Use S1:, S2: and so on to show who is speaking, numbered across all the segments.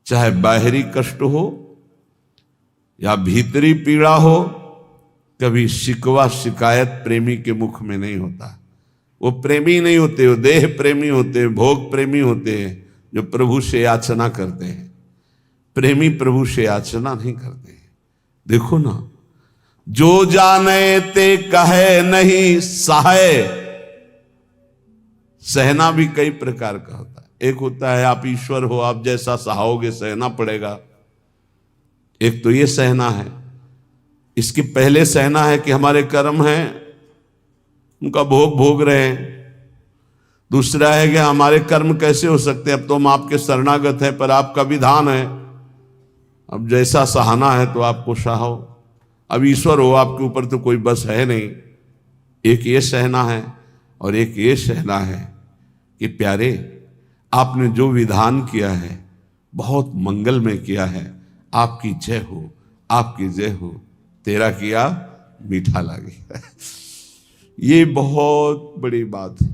S1: चाहे बाहरी कष्ट हो या भीतरी पीड़ा हो, कभी शिकवा शिकायत प्रेमी के मुख में नहीं होता। वो प्रेमी नहीं होते, वो देह प्रेमी होते हैं, भोग प्रेमी होते हैं, जो प्रभु से याचना करते हैं। प्रेमी प्रभु से याचना नहीं करते हैं। देखो ना, जो जाने ते कहे नहीं सहाय। सहना भी कई प्रकार का होता है। एक होता है आप ईश्वर हो, आप जैसा सहाओगे सहना पड़ेगा। एक तो ये सहना है। इसके पहले सहना है कि हमारे कर्म हैं, उनका भोग भोग रहे हैं। दूसरा है कि हमारे कर्म कैसे हो सकते हैं, अब तो हम आपके शरणागत हैं, पर आपका विधान है, अब जैसा सहाना है तो आपको सहाओ। अब ईश्वर हो, आपके ऊपर तो कोई बस है नहीं। एक ये सहना है और एक ये सहना है कि प्यारे, आपने जो विधान किया है बहुत मंगल में किया है, आपकी जय हो, आपकी जय हो, तेरा किया मीठा लागे। ये बहुत बड़ी बात है,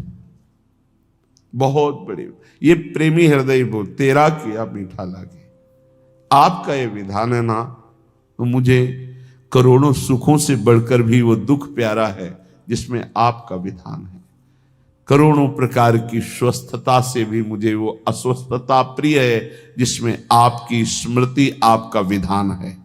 S1: बहुत बड़ी। ये प्रेमी हृदय बोल, तेरा किया मीठा लागे। आपका ये विधान है ना, तो मुझे करोड़ों सुखों से बढ़कर भी वो दुख प्यारा है जिसमें आपका विधान है। करोड़ों प्रकार की स्वस्थता से भी मुझे वो अस्वस्थता प्रिय है जिसमें आपकी स्मृति, आपका विधान है।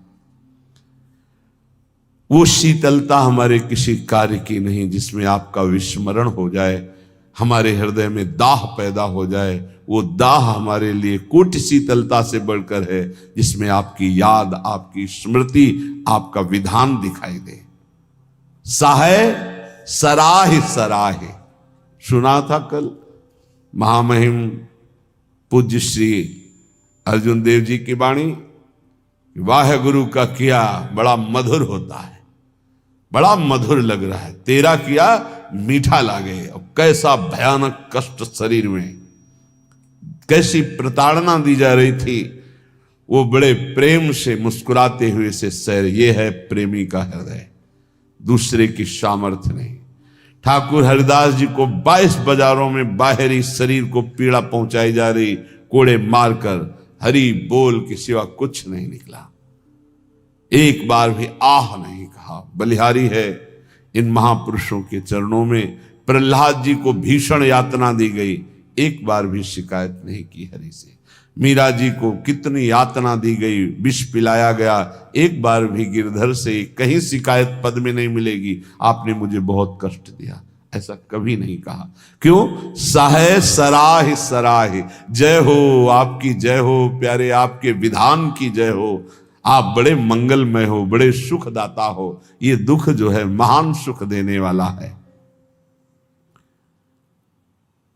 S1: वो शीतलता हमारे किसी कार्य की नहीं जिसमें आपका विस्मरण हो जाए, हमारे हृदय में दाह पैदा हो जाए। वो दाह हमारे लिए कोटि शीतलता से बढ़कर है जिसमें आपकी याद, आपकी स्मृति, आपका विधान दिखाई दे। सहाय सराह सराहे, सुना था कल महामहिम पूज्य श्री अर्जुन देव जी की वाणी। वाह गुरु का किया बड़ा मधुर होता है, बड़ा मधुर लग रहा है, तेरा किया मीठा लागे। और कैसा भयानक कष्ट शरीर में, कैसी प्रताड़ना दी जा रही थी, वो बड़े प्रेम से मुस्कुराते हुए से सैर। ये है प्रेमी का हृदय, दूसरे की सामर्थ्य नहीं। ठाकुर हरिदास जी को 22 बाजारों में बाहरी शरीर को पीड़ा पहुंचाई जा रही, कोड़े मारकर हरि बोल के सिवा कुछ नहीं निकला। एक बार भी आह नहीं कहा। बलिहारी है इन महापुरुषों के चरणों में। प्रहलाद जी को भीषण यातना दी गई, एक बार भी शिकायत नहीं की हरि से। मीरा जी को कितनी यातना दी गई, विष पिलाया गया, एक बार भी गिरधर से कहीं शिकायत पद में नहीं मिलेगी, आपने मुझे बहुत कष्ट दिया, ऐसा कभी नहीं कहा। क्यों? सहाय सराह सराह, जय हो, आपकी जय हो प्यारे, आपके विधान की जय हो। आप बड़े मंगलमय हो, बड़े सुखदाता हो। ये दुख जो है महान सुख देने वाला है।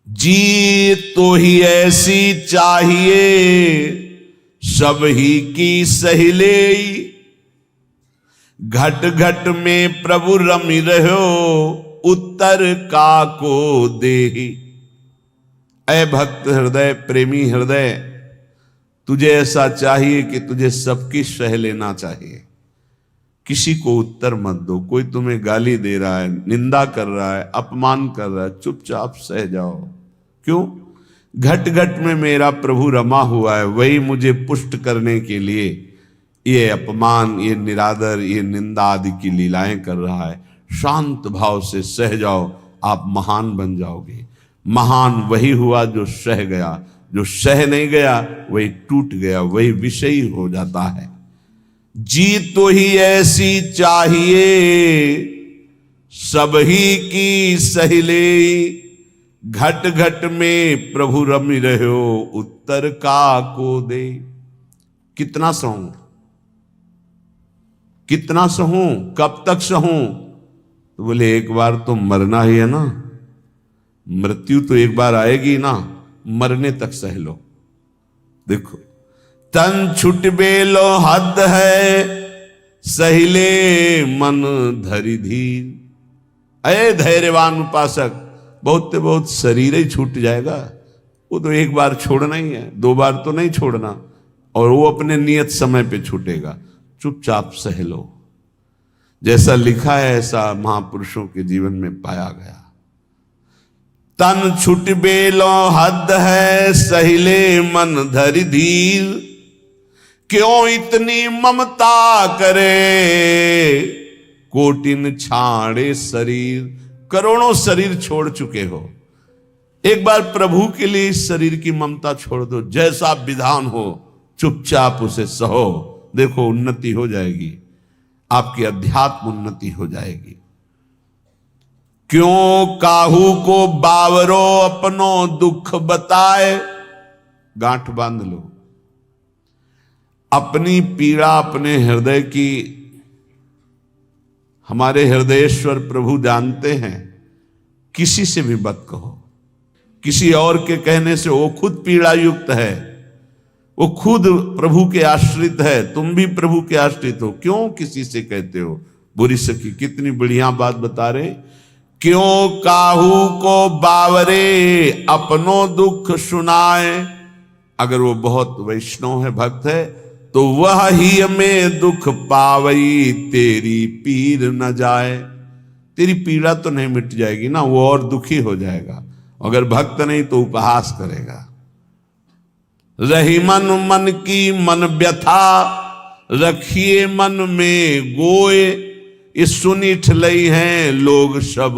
S1: जी तो ही ऐसी चाहिए, सब ही की सहिले, घट घट में प्रभु रमि रहो, उत्तर का को देहि। ऐ भक्त हृदय, प्रेमी हृदय, तुझे ऐसा चाहिए कि तुझे सबकी सह लेना चाहिए। किसी को उत्तर मत दो। कोई तुम्हें गाली दे रहा है, निंदा कर रहा है, अपमान कर रहा है, चुपचाप सह जाओ। क्यों? घट घट में मेरा प्रभु रमा हुआ है, वही मुझे पुष्ट करने के लिए ये अपमान, ये निरादर, ये निंदा आदि की लीलाएं कर रहा है। शांत भाव से सह जाओ, आप महान बन जाओगे। महान वही हुआ जो सह गया, जो सह नहीं गया वही टूट गया, वही विषयी हो जाता है। जी तो ही ऐसी चाहिए, सब ही की सहिले, घट घट में प्रभु रमि रहो, उत्तर का को दे। कितना सहूं, कितना सहूं, कब तक सहूं? तो बोले एक बार तो मरना ही है ना, मृत्यु तो एक बार आएगी ना, मरने तक सह लो। देखो, तन छुट बेलो हद है, सहिले मन धरि धीर। अरे धैर्यवान उपासक, बहुत से बहुत शरीर ही छूट जाएगा, वो तो एक बार छोड़ना ही है, दो बार तो नहीं छोड़ना, और वो अपने नियत समय पे छूटेगा। चुपचाप सह लो। जैसा लिखा है ऐसा महापुरुषों के जीवन में पाया गया। तन छुट बेलो हद है, सहिले मन धरि धीर, क्यों इतनी ममता करे, कोटिन छाड़े शरीर। करोड़ों शरीर छोड़ चुके हो, एक बार प्रभु के लिए इस शरीर की ममता छोड़ दो। जैसा विधान हो चुपचाप उसे सहो, देखो उन्नति हो जाएगी, आपकी अध्यात्म उन्नति हो जाएगी। क्यों काहू को बावरो अपनो दुख बताए। गांठ बांध लो, अपनी पीड़ा अपने हृदय की हमारे हृदयेश्वर प्रभु जानते हैं। किसी से भी मत कहो, किसी और के कहने से वो खुद पीड़ा युक्त है, वो खुद प्रभु के आश्रित है, तुम भी प्रभु के आश्रित हो, क्यों किसी से कहते हो। बुरी सखी कितनी बढ़िया बात बता रहे। क्यों काहू को बावरे अपनो दुख सुनाए। अगर वो बहुत वैष्णव है, भक्त है, तो वह ही में दुख पावई तेरी पीर न जाए। तेरी पीड़ा तो नहीं मिट जाएगी ना, वो और दुखी हो जाएगा। अगर भक्त नहीं तो उपहास करेगा। रही मन मन की मन व्यथा, रखिए मन में गोए। इस सुनी ठलई है लोग सब,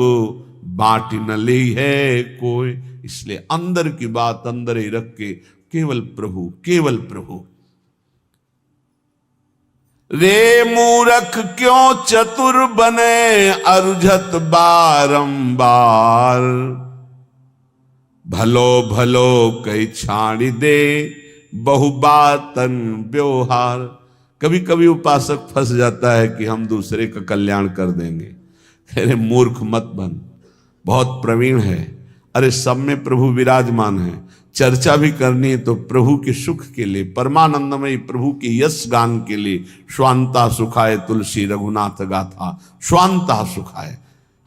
S1: बांट न ली है कोई। इसलिए अंदर की बात अंदर ही रख के केवल प्रभु, केवल प्रभु। रे मूरख क्यों चतुर बने, अरुझत बारंबार। भलो भलो कई छाड़ी दे, बहुबातन व्यवहार। कभी कभी उपासक फंस जाता है कि हम दूसरे का कल्याण कर देंगे। अरे मूर्ख मत बन, बहुत प्रवीण है। अरे सब में प्रभु विराजमान है, चर्चा भी करनी है तो प्रभु के सुख के लिए, परमानंदमय प्रभु के यश गान के लिए। स्वांता सुखाए तुलसी रघुनाथ गाथा, स्वांता सुखाए।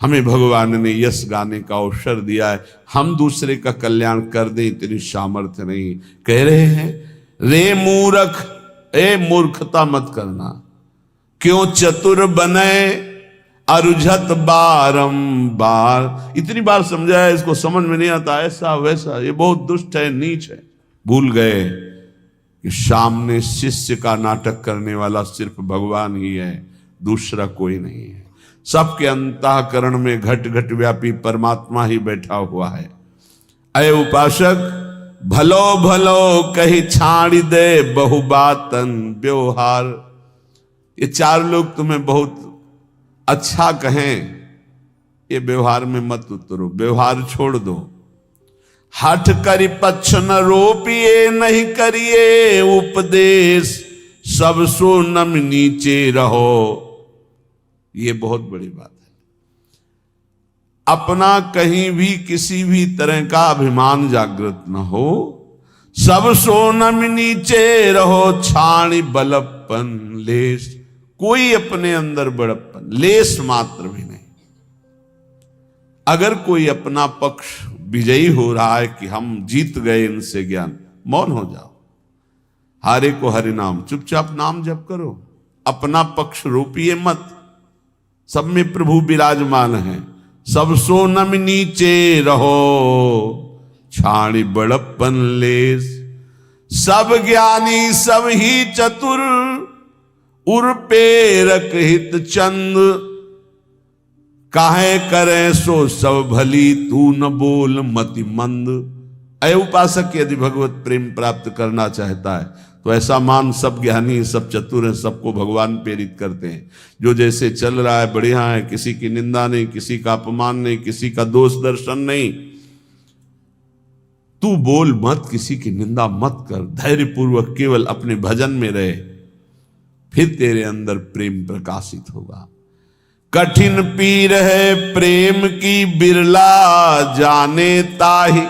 S1: हमें भगवान ने यश गाने का अवसर दिया है, हम दूसरे का कल्याण कर दें इतनी सामर्थ्य नहीं। कह रहे हैं रे मूर्ख, ए मूर्खता मत करना। क्यों चतुर बने, अरुझत बारंबार। इतनी बार समझाया, इसको समझ में नहीं आता, ऐसा वैसा, ये बहुत दुष्ट है, नीच है। भूल गए कि सामने शिष्य का नाटक करने वाला सिर्फ भगवान ही है, दूसरा कोई नहीं है। सबके अंतःकरण में घट घट व्यापी परमात्मा ही बैठा हुआ है। अय उपासक, भलो भलो कही छाड़ी दे, बहुबातन व्यवहार। ये चार लोग तुम्हें बहुत अच्छा कहें, ये व्यवहार में मत उतरो, व्यवहार छोड़ दो। हठ करी पक्ष न रोपिए, नहीं करिए उपदेश, सब सो नम नीचे रहो। ये बहुत बड़ी बात है। अपना कहीं भी किसी भी तरह का अभिमान जागृत न हो, सब सो नम नीचे रहो। छाणी बलपन लेस, कोई अपने अंदर बड़प्पन लेस मात्र भी नहीं। अगर कोई अपना पक्ष विजयी हो रहा है कि हम जीत गए इनसे ज्ञान, मौन हो जाओ। हारे को हरि नाम, चुपचाप नाम जप करो, अपना पक्ष रोपिए मत। सब में प्रभु विराजमान है। सब सोनम नीचे रहो, छाणी बड़प्पन लेस। सब ज्ञानी सब ही चतुर, उर्पेरक हित चंद। काहे करे सो सब भली, तू न बोल मति मंद। अय उपासक, यदि भगवत प्रेम प्राप्त करना चाहता है तो ऐसा मान सब ज्ञानी सब चतुर हैं, सबको भगवान प्रेरित करते हैं। जो जैसे चल रहा है बढ़िया है, किसी की निंदा नहीं, किसी का अपमान नहीं, किसी का दोष दर्शन नहीं। तू बोल मत, किसी की निंदा मत कर, धैर्य पूर्वक केवल अपने भजन में रहे, फिर तेरे अंदर प्रेम प्रकाशित होगा। कठिन पीर है प्रेम की, बिरला जाने ताहि।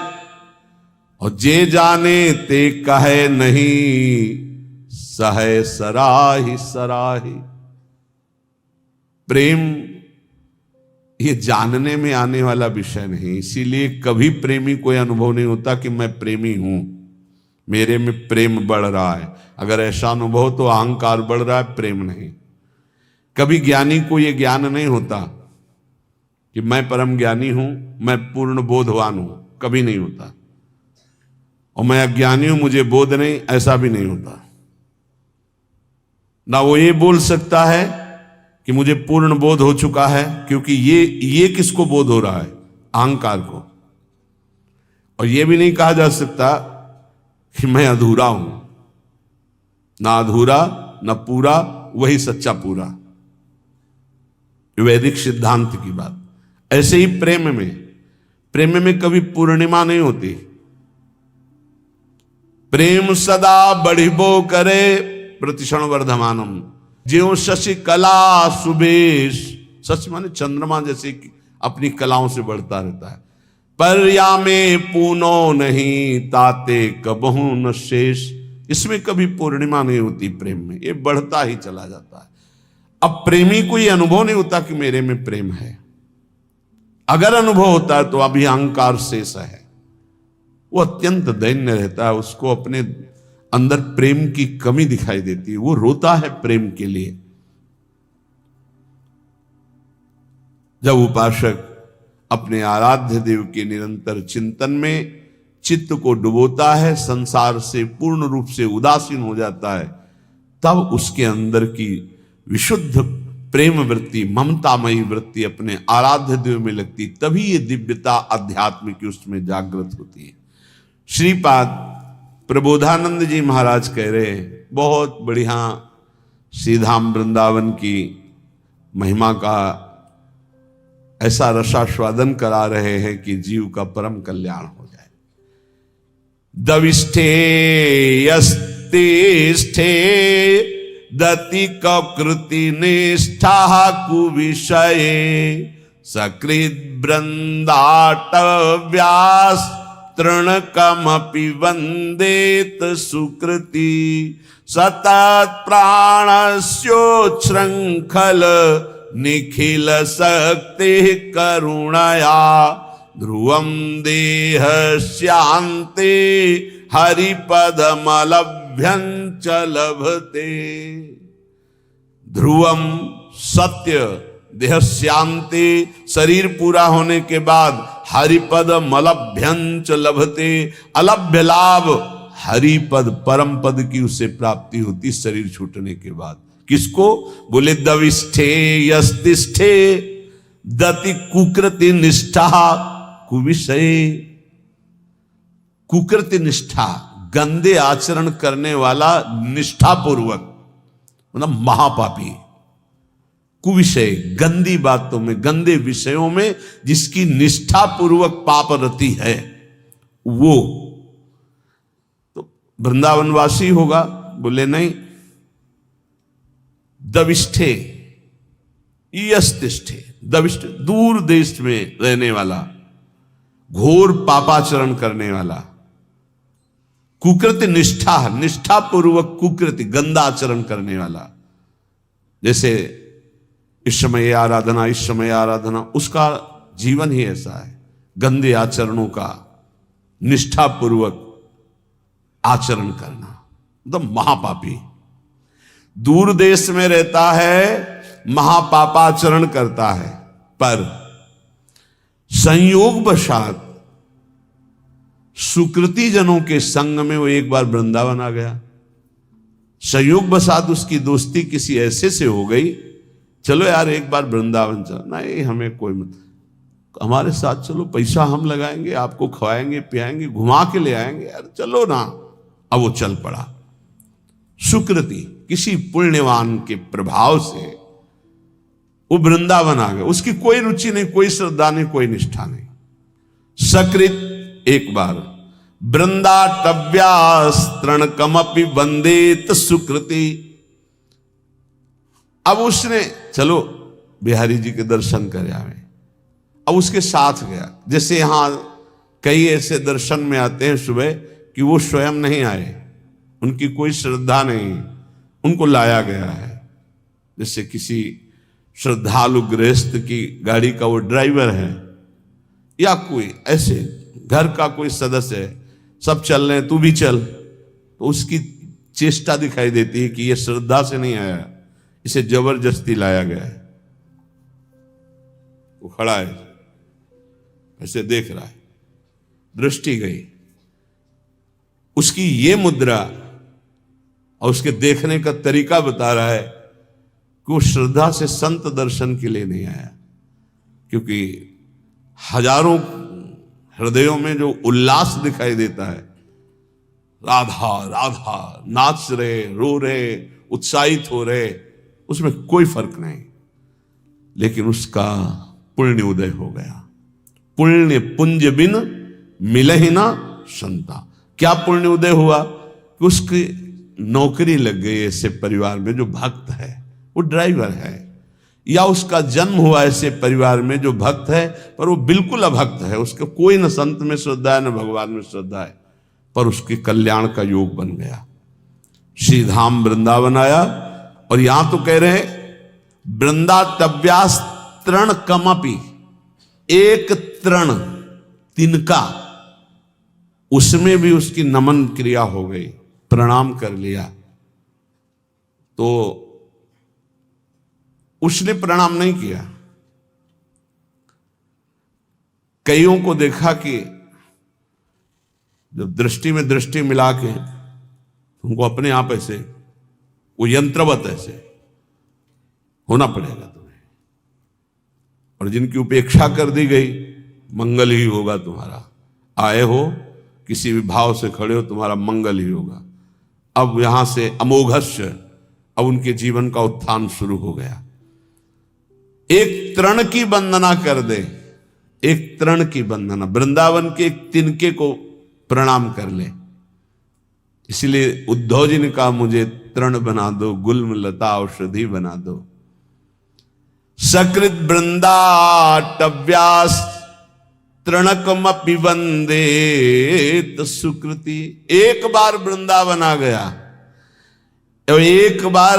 S1: और जे जाने ते कहे नहीं, सहे सराही सराही। प्रेम ये जानने में आने वाला विषय नहीं, इसीलिए कभी प्रेमी कोई अनुभव नहीं होता कि मैं प्रेमी हूं, मेरे में प्रेम बढ़ रहा है। अगर ऐसा अनुभव तो अहंकार बढ़ रहा है, प्रेम नहीं। कभी ज्ञानी को यह ज्ञान नहीं होता कि मैं परम ज्ञानी हूं, मैं पूर्ण बोधवान हूं, कभी नहीं होता। और मैं अज्ञानी हूं, मुझे बोध नहीं, ऐसा भी नहीं होता। ना वो ये बोल सकता है कि मुझे पूर्ण बोध हो चुका है, क्योंकि ये किसको बोध हो रहा है? अहंकार को। और ये भी नहीं कहा जा सकता कि मैं अधूरा हूं। ना अधूरा ना पूरा, वही सच्चा पूरा। वैदिक सिद्धांत की बात। ऐसे ही प्रेम में कभी पूर्णिमा नहीं होती। प्रेम सदा बढ़िबो करे प्रतिक्षण वर्धमानम, ज्यों शशि कला सुबेश। शशि माने चंद्रमा जैसे अपनी कलाओं से बढ़ता रहता है। पर या में पूनो नहीं ताते कबहू न शेष। इसमें कभी पूर्णिमा नहीं होती प्रेम में, ये बढ़ता ही चला जाता है। अब प्रेमी को ये अनुभव नहीं होता कि मेरे में प्रेम है। अगर अनुभव होता है तो अभी अहंकार शेष है, वो अत्यंत दैन्य रहता है। उसको अपने अंदर प्रेम की कमी दिखाई देती है, वो रोता है प्रेम के लिए। जब उपासक अपने आराध्य देव के निरंतर चिंतन में चित्त को डुबोता है, संसार से पूर्ण रूप से उदासीन हो जाता है, तब उसके अंदर की विशुद्ध प्रेम वृत्ति, ममतामयी वृत्ति अपने आराध्य देव में लगती, तभी ये दिव्यता अध्यात्म की उसमें जागृत होती है। श्रीपाद प्रबोधानंद जी महाराज कह रहे हैं, बहुत बढ़िया श्रीधाम वृंदावन की महिमा का ऐसा रसास्वादन करा रहे हैं कि जीव का परम कल्याण हो जाए। दविष्ठे यस्तिष्ठे दति कृति निष्ठा कुविषये सकृत वृंदाटव्यास तृणकमपि वंदेत सुकृति सतत प्राणस्योच्छृंखल निखिल शक्ति करुणया ध्रुवम देह शांति हरिपदमलभ्यंच लभते। ध्रुवम सत्य, देह शांति, शरीर पूरा होने के बाद हरिपद मलभ्यंच लभते। अलभ्य लाभ हरिपद परम पद की उसे प्राप्ति होती शरीर छूटने के बाद। किसको? बोले दविष्ठे यस्तिष्ठे दति कुकृति निष्ठा कुविषय। कुकृति निष्ठा, गंदे आचरण करने वाला निष्ठा पूर्वक, मतलब महापापी। कुविषय, गंदी बातों में, गंदे विषयों में जिसकी निष्ठा पूर्वक पाप रति है, वो तो वृंदावनवासी होगा। बोले नहीं, दविष्ठे यस्तिष्ठे, दविष्ठ दूर देश में रहने वाला, घोर पापाचरण करने वाला। कुकृति निष्ठा, निष्ठा पूर्वक कुकृति, गंदा आचरण करने वाला। जैसे इस समय आराधना, इस समय आराधना, उसका जीवन ही ऐसा है, गंदे आचरणों का निष्ठा पूर्वक आचरण करना, मतलब महापापी। दूर देश में रहता है, महापापाचरण करता है, पर संयोगवशात सुकृति जनों के संग में वो एक बार वृंदावन आ गया। संयोगवशात उसकी दोस्ती किसी ऐसे से हो गई, चलो यार एक बार वृंदावन चलो। नहीं, हमें कोई मत, हमारे साथ चलो, पैसा हम लगाएंगे, आपको खवाएंगे पियाएंगे, घुमा के ले आएंगे, यार चलो ना। अब वो चल पड़ा। सुकृति, किसी पुण्यवान के प्रभाव से वो वृंदावन आ गया। उसकी कोई रुचि नहीं, कोई श्रद्धा नहीं, कोई निष्ठा नहीं। सकृत, एक बार वृंदाटव्यास तृणकमपि वंदेत सुकृति। अब उसने चलो बिहारी जी के दर्शन कर आवे, अब उसके साथ गया। जैसे यहां कई ऐसे दर्शन में आते हैं सुबह कि वो स्वयं नहीं आए, उनकी कोई श्रद्धा नहीं, उनको लाया गया है। जैसे किसी श्रद्धालु गृहस्थ की गाड़ी का वो ड्राइवर है, या कोई ऐसे घर का कोई सदस्य है, सब चल रहे हैं, तू भी चल, तो उसकी चेष्टा दिखाई देती है कि ये श्रद्धा से नहीं आया, इसे जबरदस्ती लाया गया है। वो खड़ा है, ऐसे देख रहा है, दृष्टि गई उसकी ये मुद्रा, और उसके देखने का तरीका बता रहा है कि वो श्रद्धा से संत दर्शन के लिए नहीं आया, क्योंकि हजारों हृदयों में जो उल्लास दिखाई देता है, राधा राधा नाच रहे, रो रहे, उत्साहित हो रहे, उसमें कोई फर्क नहीं। लेकिन उसका पुण्य उदय हो गया। पुण्य पुंज बिन मिले ही ना संता। क्या पुण्य उदय हुआ कि उसकी नौकरी लग गई ऐसे परिवार में जो भक्त है, वो ड्राइवर है, या उसका जन्म हुआ ऐसे परिवार में जो भक्त है पर वो बिल्कुल अभक्त है, उसको कोई न संत में श्रद्धा है न भगवान में श्रद्धा है, पर उसके कल्याण का योग बन गया। श्री धाम वृंदावन आया और यहां तो कह रहे वृंदातव्यास तृण कमपि, एक तृण तिनका, उसमें भी उसकी नमन क्रिया हो गई, प्रणाम कर लिया। तो उसने प्रणाम नहीं किया। कईयों को देखा कि जब दृष्टि में दृष्टि मिला के तुमको अपने आप ऐसे वो यंत्रवत ऐसे होना पड़ेगा तुम्हें, और जिनकी उपेक्षा कर दी गई, मंगल ही होगा तुम्हारा। आए हो किसी भी भाव से खड़े हो, तुम्हारा मंगल ही होगा। अब यहां से अमोघस्य, अब उनके जीवन का उत्थान शुरू हो गया। एक तृण की वंदना कर दे, एक तृण की वंदना, वृंदावन के एक तिनके को प्रणाम कर ले। इसलिए उद्धव जी ने कहा मुझे तृण बना दो, गुल्म लता औषधि बना दो। सकृत वृंदाटव्यास तृणकमपि वंदे सुकृति। एक बार वृंदावन आ गया, एक बार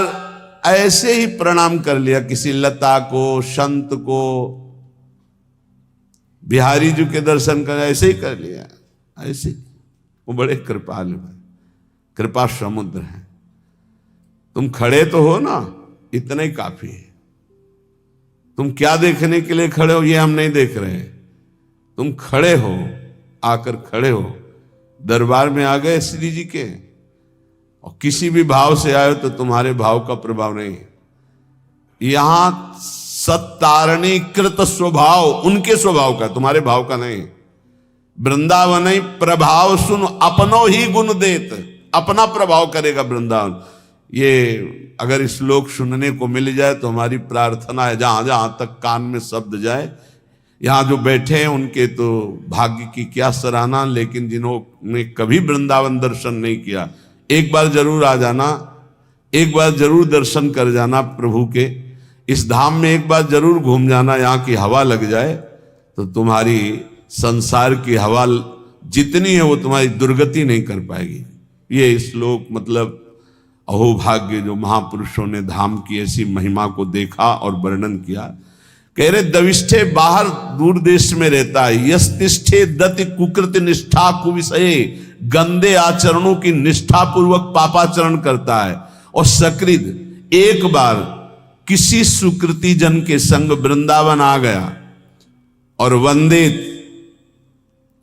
S1: ऐसे ही प्रणाम कर लिया किसी लता को, संत को, बिहारी जी के दर्शन कर ऐसे ही कर लिया, ऐसे। वो बड़े कृपालु है, कृपा समुद्र है। तुम खड़े तो हो ना, इतना ही काफी है। तुम क्या देखने के लिए खड़े हो ये हम नहीं देख रहे हैं। तुम खड़े हो, आकर खड़े हो, दरबार में आ गए श्री जी के, और किसी भी भाव से आए तो तुम्हारे भाव का प्रभाव नहीं है। यहां सत्तारणीकृत स्वभाव उनके स्वभाव का, तुम्हारे भाव का नहीं। वृंदावन प्रभाव सुन अपनो ही गुण देत, अपना प्रभाव करेगा वृंदावन। ये अगर इस श्लोक सुनने को मिल जाए तो हमारी प्रार्थना है, जहां जहां तक कान में शब्द जाए। यहां जो बैठे हैं उनके तो भाग्य की क्या सराहना, लेकिन जिन्होंने कभी वृंदावन दर्शन नहीं किया, एक बार जरूर आ जाना, एक बार जरूर दर्शन कर जाना प्रभु के। इस धाम में एक बार जरूर घूम जाना, यहाँ की हवा लग जाए तो तुम्हारी संसार की हवा जितनी है वो तुम्हारी दुर्गति नहीं कर पाएगी। ये श्लोक मतलब अहोभाग्य जो महापुरुषों ने धाम की ऐसी महिमा को देखा और वर्णन किया। कह रहे दविष्ठे बाहर दूर देश में रहता है, यस्तिष्ठे दति कुकृत निष्ठा कुविषये, गंदे आचरणों की निष्ठा पूर्वक पापाचरण करता है। और सकृत एक बार किसी सुकृति जन के संग वृंदावन आ गया और वंदे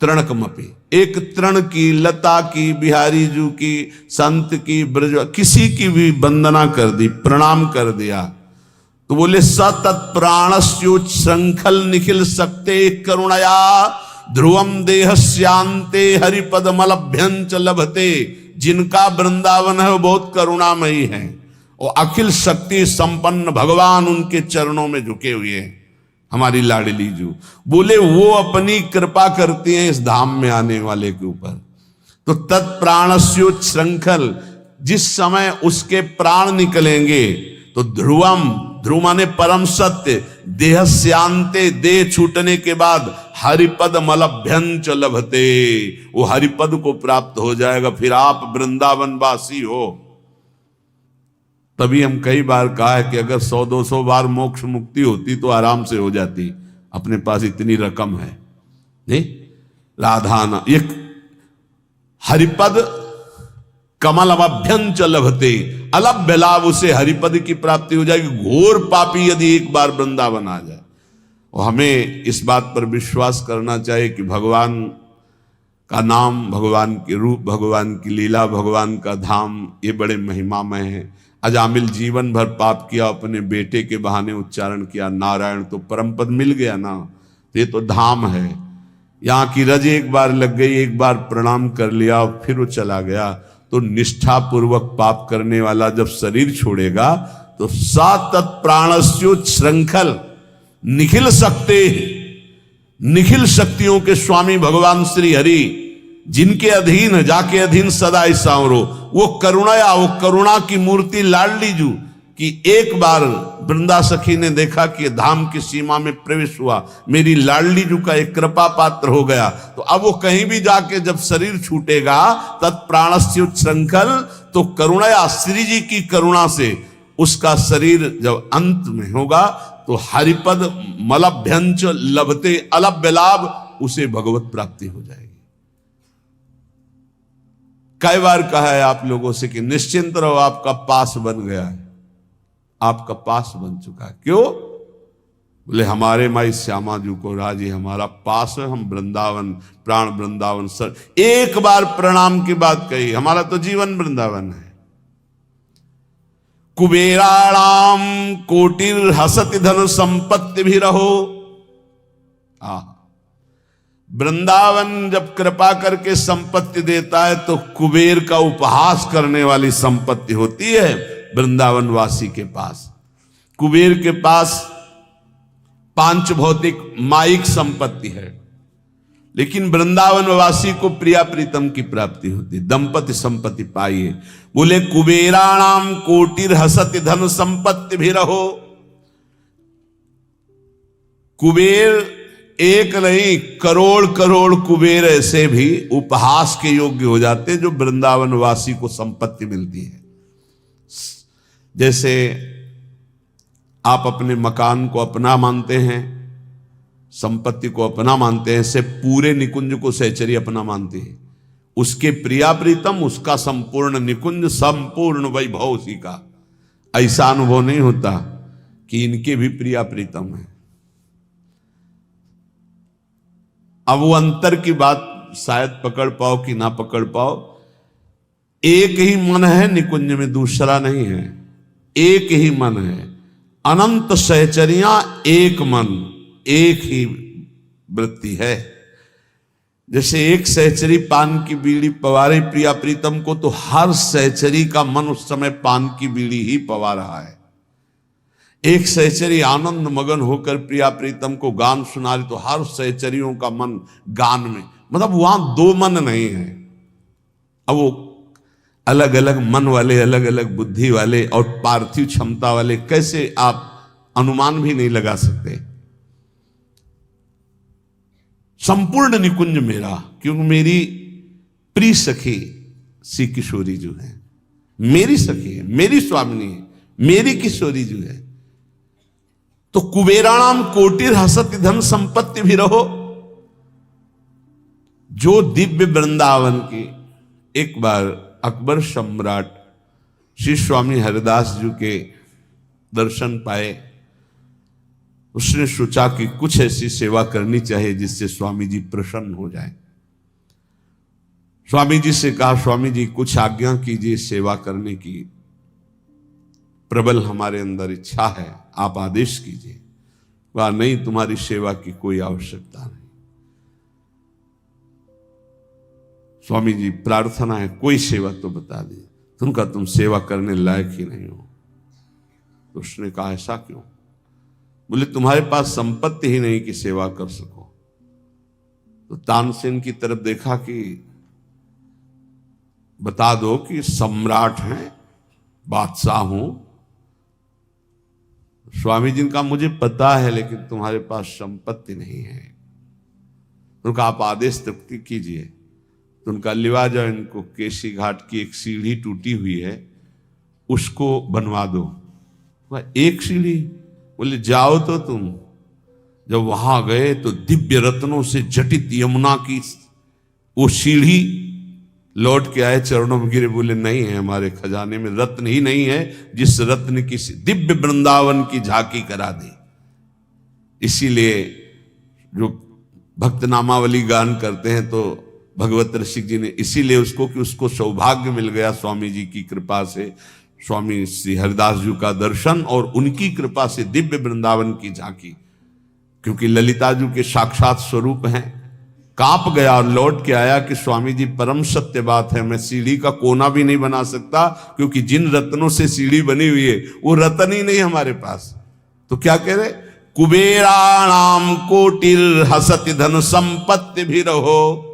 S1: तृणकमपि, एक तृण की, लता की, बिहारी जू की, संत की, ब्रज किसी की भी वंदना कर दी, प्रणाम कर दिया, तो बोले सतत प्राणस्योच्छृंखल निखिल सकते करुणया ध्रुवम देहस्यांते हरिपदमलभ्यंच लभते। जिनका वृंदावन है वो बहुत करुणामयी है और अखिल शक्ति संपन्न भगवान उनके चरणों में झुके हुए हैं। हमारी लाडली जू बोले वो अपनी कृपा करती हैं इस धाम में आने वाले के ऊपर। तो तत्प्राणस्योच्छृंखल, जिस समय उसके प्राण निकलेंगे तो ध्रुवम, ध्रुव माने परम सत्य, देहस्यांते, देह छूटने के बाद हरिपद मलभ्यंच लभते, वो हरिपद को प्राप्त हो जाएगा, फिर आप वृंदावन वासी हो। तभी हम कई बार कहा है कि अगर 100-200 बार मोक्ष मुक्ति होती तो आराम से हो जाती, अपने पास इतनी रकम है नहीं। राधाना एक हरिपद कमल अभ्यंच लभते, अलभ्य लाभ उसे हरिपद की प्राप्ति हो जाएगी। घोर पापी यदि एक बार वृंदावन आ जाए, और हमें इस बात पर विश्वास करना चाहिए कि भगवान का नाम, भगवान के रूप, भगवान की लीला, भगवान का धाम, ये बड़े महिमामय है। अजामिल जीवन भर पाप किया, अपने बेटे के बहाने उच्चारण किया नारायण, तो परम पद मिल गया ना। ये तो धाम है। यहाँ की रज एक बार लग गई, एक बार प्रणाम कर लिया फिर वो चला गया। तो निष्ठा पूर्वक पाप करने वाला जब शरीर छोड़ेगा तो सातत प्राणस्यो श्रृंखल निखिल सकते, निखिल शक्तियों के स्वामी भगवान श्री हरि, जिनके अधीन जाके अधीन सदा ही सांवरो, वो करुणा, वो करुणा की मूर्ति लाडली जू कि एक बार वृंदा सखी ने देखा कि धाम की सीमा में प्रवेश हुआ, मेरी लाडली जू का एक कृपा पात्र हो गया। तो अब वो कहीं भी जाके जब शरीर छूटेगा तत्प्राणस्य श्रृंखल, तो करुणा, श्री जी की करुणा से उसका शरीर जब अंत में होगा तो हरिपद मलभ्यंच लभते अलभ्य लाभ, उसे भगवत प्राप्ति हो जाएगी। कई बार कहा है आप लोगों से कि निश्चिंत रहो, आपका पास बन गया है, आपका पास बन चुका है। क्यों? बोले हमारे माई श्यामा जी को राजी, हमारा पास है, हम वृंदावन, प्राण वृंदावन सर। एक बार प्रणाम की बात कही, हमारा तो जीवन वृंदावन है। कुबेराणाम कोटिर हसति धन संपत्ति भी रहो। वृंदावन जब कृपा करके संपत्ति देता है तो कुबेर का उपहास करने वाली संपत्ति होती है वृंदावन वासी के पास। कुबेर के पास पांच भौतिक माइक संपत्ति है, लेकिन वृंदावन वासी को प्रिया प्रीतम की प्राप्ति होती, दंपति संपत्ति पाइए। बोले कुबेराणाम कोटिर हसति धन संपत्ति भी रहो। कुबेर एक नहीं, करोड़ करोड़ कुबेर ऐसे भी उपहास के योग्य हो जाते जो वृंदावन वासी को संपत्ति मिलती है। जैसे आप अपने मकान को अपना मानते हैं, संपत्ति को अपना मानते हैं, ऐसे पूरे निकुंज को सहचरी अपना मानती है। उसके प्रिया प्रीतम, उसका संपूर्ण निकुंज, संपूर्ण वैभव उसी का। ऐसा अनुभव नहीं होता कि इनके भी प्रिया प्रीतम है। अब वो अंतर की बात शायद पकड़ पाओ कि ना पकड़ पाओ। एक ही मन है निकुंज में, दूसरा नहीं है। एक ही मन है, अनंत सहचरियां एक मन, एक ही वृत्ति है। जैसे एक सहचरी पान की बीड़ी पवारे प्रिया प्रीतम को, तो हर सहचरी का मन उस समय पान की बीड़ी ही पवा रहा है। एक सहचरी आनंद मगन होकर प्रिया प्रीतम को गान सुना रही, तो हर सहचरियों का मन गान में, मतलब वहां दो मन नहीं है। अब वो अलग अलग मन वाले, अलग अलग बुद्धि वाले और पार्थिव क्षमता वाले कैसे आप अनुमान भी नहीं लगा सकते। संपूर्ण निकुंज मेरा, क्योंकि मेरी प्रिय सखी श्री किशोरी जो है, मेरी सखी है, मेरी स्वामिनी है, मेरी किशोरी जो है। तो कुबेराणाम कोटिर हसति धन संपत्ति भी रहो। जो दिव्य वृंदावन की, एक बार अकबर सम्राट श्री स्वामी हरिदास जी के दर्शन पाए, उसने सोचा कि कुछ ऐसी सेवा करनी चाहिए जिससे स्वामी जी प्रसन्न हो जाए। स्वामी जी से कहा, स्वामी जी कुछ आज्ञा कीजिए, सेवा करने की प्रबल हमारे अंदर इच्छा है, आप आदेश कीजिए। वह नहीं, तुम्हारी सेवा की कोई आवश्यकता नहीं। स्वामी जी प्रार्थना है, कोई सेवा तो बता दी। तुमका तुम सेवा करने लायक ही नहीं हो। तो उसने कहा, ऐसा क्यों? बोले तुम्हारे पास संपत्ति ही नहीं कि सेवा कर सको। तो तानसेन की तरफ देखा कि बता दो कि सम्राट हैं, बादशाह हूं। स्वामी जी का मुझे पता है, लेकिन तुम्हारे पास संपत्ति नहीं है। उनका आप आदेश तक कीजिए। तो उनका लिवा जाओ, इनको केसी घाट की एक सीढ़ी टूटी हुई है, उसको बनवा दो। वह एक सीढ़ी? बोले जाओ तो तुम। जब वहां गए तो दिव्य रत्नों से जटित यमुना की वो सीढ़ी लौट के आए, चरणों में गिरे, बोले नहीं है, हमारे खजाने में रत्न ही नहीं है जिस रत्न की दिव्य वृंदावन की झांकी करा दी। इसीलिए जो भक्त नामावली गान करते हैं तो भगवत रसिक जी ने इसीलिए उसको कि उसको सौभाग्य मिल गया स्वामी जी की कृपा से, स्वामी श्री हरिदास जी का दर्शन और उनकी कृपा से दिव्य वृंदावन की झांकी, क्योंकि ललिता जी के साक्षात स्वरूप हैं। कांप गया और लौट के आया कि स्वामी जी परम सत्य बात है, मैं सीढ़ी का कोना भी नहीं बना सकता, क्योंकि जिन रत्नों से सीढ़ी बनी हुई है वो रत्न ही नहीं हमारे पास। तो क्या कह रहे, कुबेराणाम कोटिर हसति धन संपत्ति भी रहो।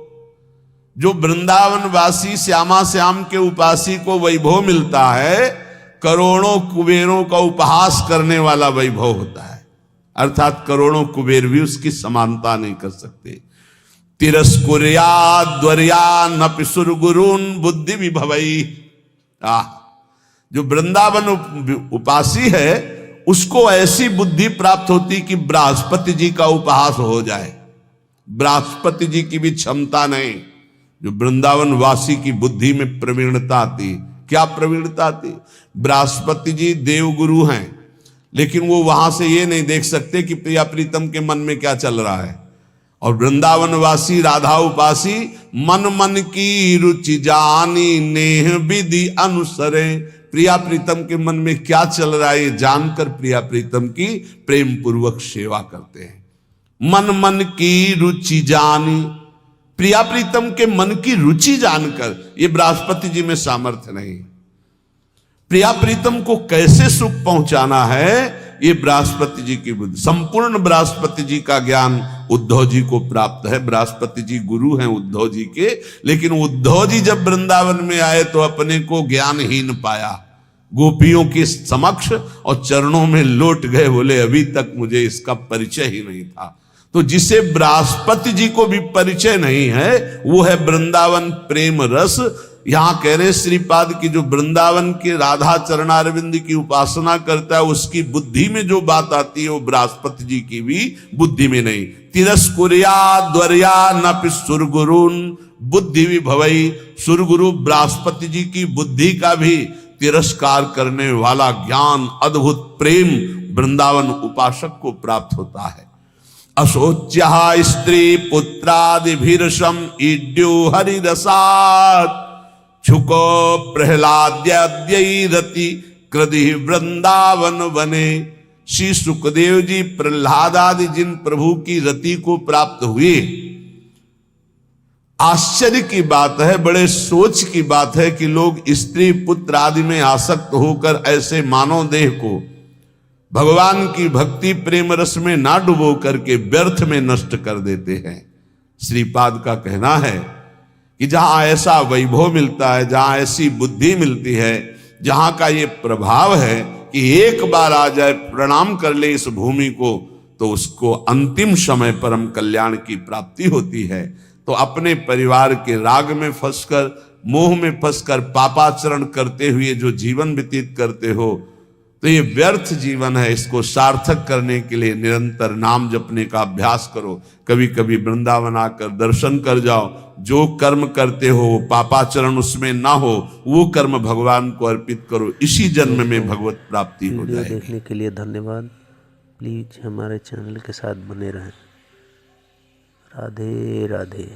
S1: जो वृंदावन वासी श्यामा श्याम के उपासी को वैभव मिलता है, करोड़ों कुबेरों का उपहास करने वाला वैभव होता है, अर्थात करोड़ों कुबेर भी उसकी समानता नहीं कर सकते। तिरस्कुर्या द्वर्या नपि सुरगुरुन बुद्धि विभवई। जो वृंदावन उपासी है उसको ऐसी बुद्धि प्राप्त होती कि बृहस्पति जी का उपहास हो जाए। बृहस्पति जी की भी क्षमता नहीं, जो वृंदावन वासी की बुद्धि में प्रवीणता आती। क्या प्रवीणता आती? बृहस्पति जी देवगुरु हैं, लेकिन वो वहां से ये नहीं देख सकते कि प्रिया प्रीतम के मन में क्या चल रहा है। और वृंदावन वासी राधा उपासी मन मन की रुचि जानी नेह विधि अनुसरे। प्रिया प्रीतम के मन में क्या चल रहा है ये जानकर प्रिया प्रीतम की प्रेम पूर्वक सेवा करते हैं। मन मन की रुचि जानी, प्रिया प्रीतम के मन की रुचि जानकर, ये बृहस्पति जी में सामर्थ्य नहीं। प्रिया प्रीतम को कैसे सुख पहुंचाना है ये बृहस्पति जी की बुद्धि। संपूर्ण बृहस्पति जी का ज्ञान उद्धव जी को प्राप्त है। बृहस्पति जी गुरु हैं उद्धव जी के, लेकिन उद्धव जी जब वृंदावन में आए तो अपने को ज्ञानहीन पाया। गोपियों के समक्ष और चरणों में लौट गए, बोले अभी तक मुझे इसका परिचय ही नहीं था। तो जिसे बृहस्पति जी को भी परिचय नहीं है वो है वृंदावन प्रेम रस। यहां कह रहे श्रीपाद की जो वृंदावन के राधा चरणारविंद की उपासना करता है उसकी बुद्धि में जो बात आती है वो बृहस्पति जी की भी बुद्धि में नहीं। तिरस्कुर्या द्वर्या नपि सुरगुरुन बुद्धि विभवई। सुरगुरु बृहस्पति जी की बुद्धि का भी तिरस्कार करने वाला ज्ञान, अद्भुत प्रेम वृंदावन उपासक को प्राप्त होता है। अशोच्य स्त्री पुत्रादिभिर्षम ईड्यो हरिरसात् छुको प्रहलाद्यरति कृधि वृंदावन वने। श्री सुखदेव जी प्रहलाद आदि जिन प्रभु की रति को प्राप्त हुए, आश्चर्य की बात है, बड़े सोच की बात है कि लोग स्त्री पुत्र आदि में आसक्त होकर ऐसे मानव देह को भगवान की भक्ति प्रेम रस में ना डुबो करके व्यर्थ में नष्ट कर देते हैं। श्रीपाद का कहना है कि जहां ऐसा वैभव मिलता है, जहां ऐसी बुद्धि मिलती है, जहां का ये प्रभाव है कि एक बार आ जाए प्रणाम कर ले इस भूमि को, तो उसको अंतिम समय परम कल्याण की प्राप्ति होती है। तो अपने परिवार के राग में फंसकर, मोह में फंसकर पापाचरण करते हुए जो जीवन व्यतीत करते हो, तो ये व्यर्थ जीवन है। इसको सार्थक करने के लिए निरंतर नाम जपने का अभ्यास करो। कभी कभी वृंदावन आकर दर्शन कर जाओ। जो कर्म करते हो वो पापाचरण उसमें ना हो, वो कर्म भगवान को अर्पित करो। इसी जन्म में भगवत प्राप्ति हो जाए।
S2: देखने के लिए धन्यवाद। प्लीज हमारे चैनल के साथ बने रहें। राधे राधे।